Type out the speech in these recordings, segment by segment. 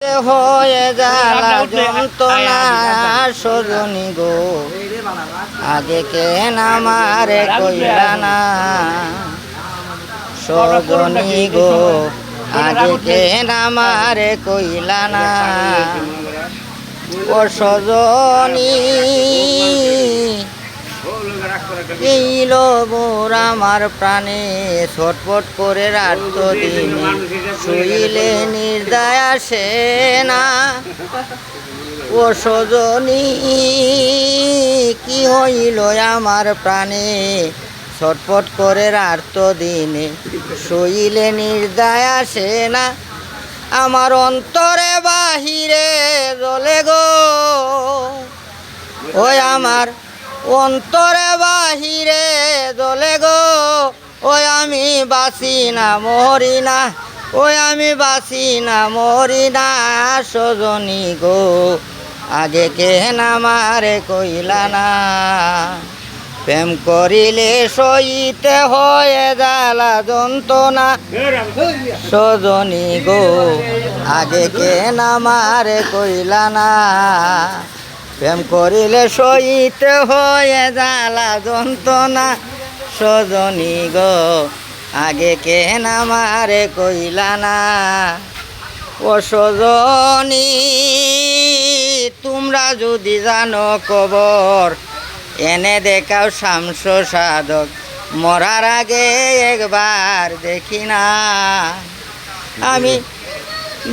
হয়ে জ্বালা যন্ত্রণা সজনী গো, আগে কেন আমারে কইলা না। সজনী গো, আগে কেন আমারে কইলা না। ও সজনী এইল মোর আমার প্রাণে, ছটপট করে রাত দিন শুইলে নির্দয় আসে না। ও সজনী কি হইল আমার প্রাণে, ছটপট করে রাত দিনে শুইলে নির্দয় আসে না। আমার অন্তরে বাহিরে জ্বলে গো, ওই আমার অন্তরে বাহিরে জ্বলে গো। ওই আমি বাঁচি না মরি না, ওই আমি বাঁচি না মরি না। সজনী গো, আগে কেন আমারে কইলা না। প্রেম করিলে সইতে হয়ে জ্বালা যন্ত্রণা সজনী গো, আগে কেন আমারে কইলা না। প্রেম করিলে সইতে হয়ে জ্বালা যন্ত্রণা সজনী গো, আগে কেন আমারে কইলা না। ও সজনী তোমরা যদি জানো খবর, এনে দেখাও শামস সাধক, মরার আগে একবার দেখি না। আমি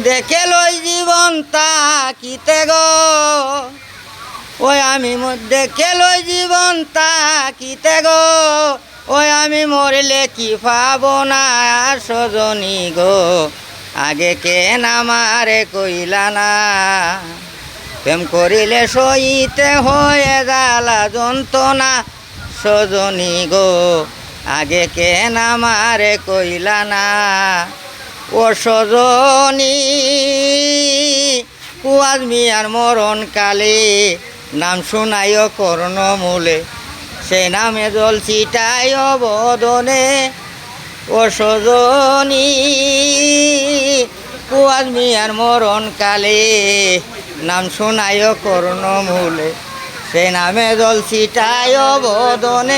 দেখে লই জীবন তাকিতে গো, ওই আমি দেখে লই জীবন তাকিতে গো। ওই আমি মরলে কি পাবো না। সজনী গো, আগে কেন আমারে কইলা না। প্রেম করিলে সইতে হয়ে জ্বালা যন্ত্রণা সজনী গো, আগে কেন আমারে কইলা না। ও সজনী কুয়াজ মিয়ার মরণ কালে নাম শুনাইও কর্ণমূলে, সে নামে জল ছিটাইও বদনে। ও সজনী কুয়াজ মিয়ার মরণ কালে নাম শুনাইও কর্ণমূলে, সে নামে জল ছিটাইও বদনে।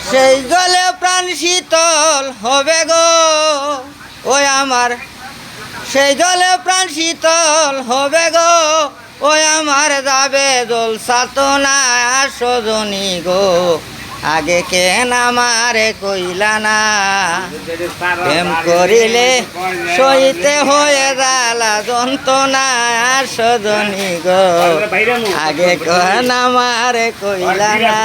সেই জলে প্রাণ শীতল হবে গো, ওই আমার সেই জলে প্রাণ শীতল হবে গো। ওই আমার যাবে জল সাতনা সজনী গো, আগে কেন আমারে কইলা না। প্রেম করিলে সইতে হয়ে জ্বালা যন্ত্রণা সজনী গো, আগে কেন আমারে কইলা না।